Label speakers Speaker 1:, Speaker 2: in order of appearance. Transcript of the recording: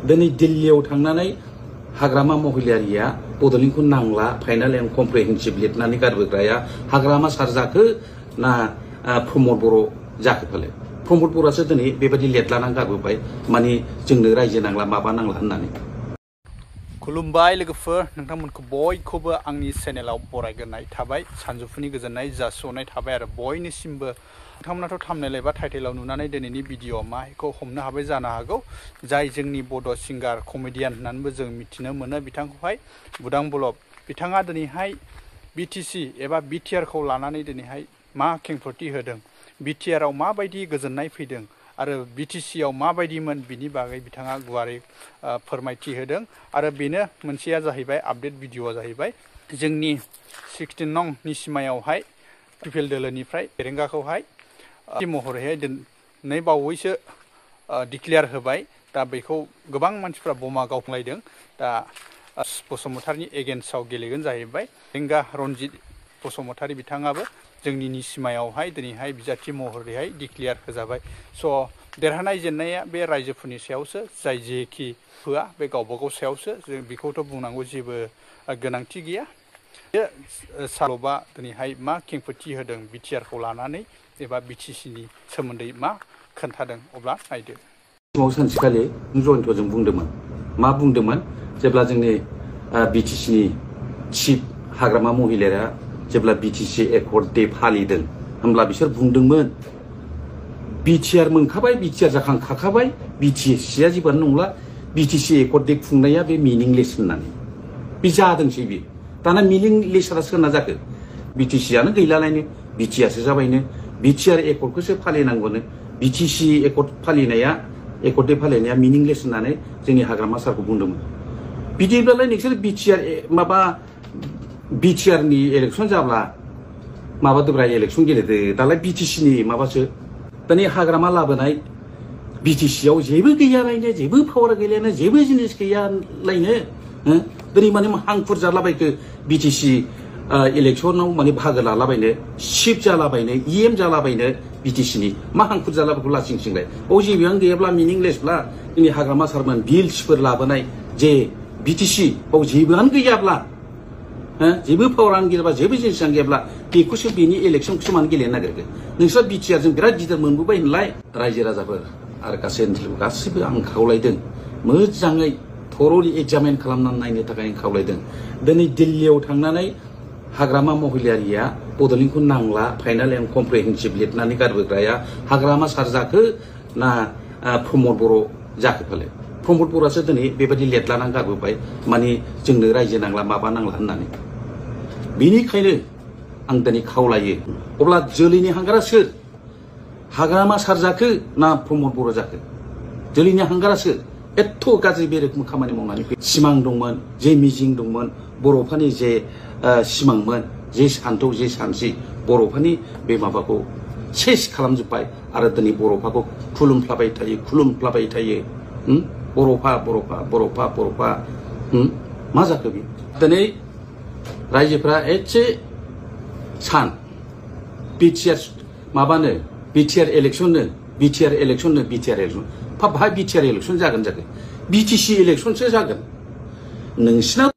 Speaker 1: दिनै दिल्लीयाव थांनानै हाग्रामा महिलारिया बड'लेण्डखौ नांला फाइनाल एन्ड कमप्रिहेन्सिभ लिरनानै गारबोग्राया हाग्रामा सार जाखो ना प्रमद बर' जाखो फाले प्रमद बर'आसो दिनै बेबायदि लिरलानानै गारबोबाय माने जोंनो रायजो नांला माबा नांला होननानै।
Speaker 2: खुलुमबाय लोगोफोर, नोंथांमोनखौ बयखौबो आंनि चेनेलाव बरायग्रोनाय थाबाय, सानजौफुनि गोजोननाय जासिहरनाय थाबाय आरो बयनिसिमबो नोंथांमोनाथ' थाम्बनेल एबा टाइटेलाव नुनानै दिनैनि भिडिअ मा बेखौ हमनो हाबाय जानो हागौ। जाय जोंनि बड' सिंगार कमेडियान होननानैबो जों मिथिनो मोनो बिथांखौहाय बुदां बलब। बिथाङा दिनैहाय बिटिसि एबा बिटिआरखौ लानानै दिनैहाय मा खेंफोरथि होदों, बिटिआरआव माबायदि गोजोननाय फैदों आरो बिटिसिआव माबायदिमोन बिनि बागै बिथाङा गुवारै फोरमायथि होदों। आरो बेनो मोनसेया जाहैबाय आपडेट भिडिअआ जाहैबाय जोंनि 16 नं निसिमायावहाय पिपिएल दोलोनिफ्राय बेरेंगाखौहाय महरैहाय दिनै बावैसो डिक्लेयार होबाय। दा बेखौ गोबां मानसिफ्रा बमा गावफ्लांलायदों। दा बसुमतारीनि एगेन्स्टआव गेलेगोन जाहैबाय। बेरेंगा रनजित बसुमतारी बिथाङाबो जोंनि निसिमायावहाय दिनैहाय बिजाथि महरैहाय डिक्लेयार होजाबाय। स' देरहानाय जेननाया बे रायजोफोरनि सायावसो, जाय जेखि होआ बे गावबागाव सायावसो, जों बेखौथ' बुंनांगौ जेबो गोनांथि गैया। बे सालबा दिनैहाय मा खेंफोरथि होदों बिटिआरखौ लानानै एबा बिटिसिनि सोमोन्दै मा खोन्थादों, अब्ला नायदो।
Speaker 1: सानसेखालि जयन्तजों बुंदोंमोन, मा बुंदोंमोन, जेब्ला जोंनि बिटिसिनि चिफ हाग्रामा महिलारिया जेब्ला बिटिसि एकर्ड डे फालिदों होमब्ला बिसोर बुंदोंमोन बिटिआर मोनखाबाय, बिटिआर जाखांखाबाय, बिटिसिया जेबोआनो नंला, बिटिसि एकर्ड डे खुंनाया बे मिनिंलेस होननानै। बे जादोंसै बे। दाना मिनिंलेसआ सोरना जाखो? बिटिसियानो गैलालायनो, बिटिआरसो जाबायनो। बिटिआर एकर्डखौसो फालिनांगौनो। बिटिसि एकर्ड फालिनाया, एकर्ड डे फालिनाया मिनिंलेस होननानै जोंनि हाग्रामा सारखौ बुंदोंमोन। बिदिब्लालाय नोंसोर बिटिआरनि इलेक्सन जाब्ला माबादोब्रा, इलेक्सन गेलेदो, दालाय बिटिसिनि माबासो। दानि हाग्रामा लाबोनाय बिटिसियाव जेबो गैयालायनो, जेबो पावार गैयालायनो, जेबो जिनिस गैयालायनो। दिनै माने हांखुर जालाबायखो बिटिसि इलेक्सनाव माने बाहागो लालाबायनो, चिफ जालाबायनो, इएम जालाबायनो बिटिसिनि मा हांखुर जालाबायखौ लासिं सिंलाय। बाव जेबोआनो गैयाब्ला मिनिंलेसब्ला जोंनि हाग्रामा सारमोन बिल्सफोर लाबोनाय जे बिटिसि बाव जेबोआनो गैयाब्ला, जेबो पावारानो गैयाब्ला, जेबो जिनिसानो गैयाब्ला बेखौसो बेनि इलेक्सनखौसो मानो गेलेनो नागिरखो? नोंस्रा बिटिआरजों बिराद गिदिर मोनबोबाय होनलाय। रायजो राजाफोर आरो गासै ओनसोलखौ गासिबो आं खावलायदों, मोजाङै थरलि एग्जामिन खालामनानै नायनो थाखाय आं खावलायदों। दिनै दिल्लीयाव थांनानै हाग्रामा महिलारिया बड'लेण्डखौ नांला फाइनाल एन्ड कमप्रिहेन्सिभ लिरनानै गारबोग्राया हाग्रामा सार जाखो ना प्रमद बर' जाखो फाले प्रमद बर'आसो दिनै बेबायदि लिरलानानै गारबोबाय माने जोंनो रायजो नांला माबा नांला होननानै। बेनिखायनो आं दिनै खावलायो, अब्ला जोलैनि हांगारा सोर? हाग्रामा सार जाखो ना प्रमद बर' जाखो? जोलैनि हांगारा सोर? एथ' गाज्रि बे रोखोम खामानि मावनानै सिमां दंमोन, जे मिजिं दंमोन, बर'फोरनि जे सिमांमोन, जे सान्थौ, जे सानस्रि, बर'फोरनि बे माबाखौ सेस खालामजोब्बाय। आरो दिनै बर'फोरखौ खुलुमफ्लाबाय थायो। बर'फा मा जाखो बे? दिनै रायजोफ्रा एसे सान बिटिआर माबानो, बिटिआर इलेक्सन बाहाय बिटिआर इलेक्सन जागोन, बिटिसि इलेक्सनसो जागोन। नोंसिना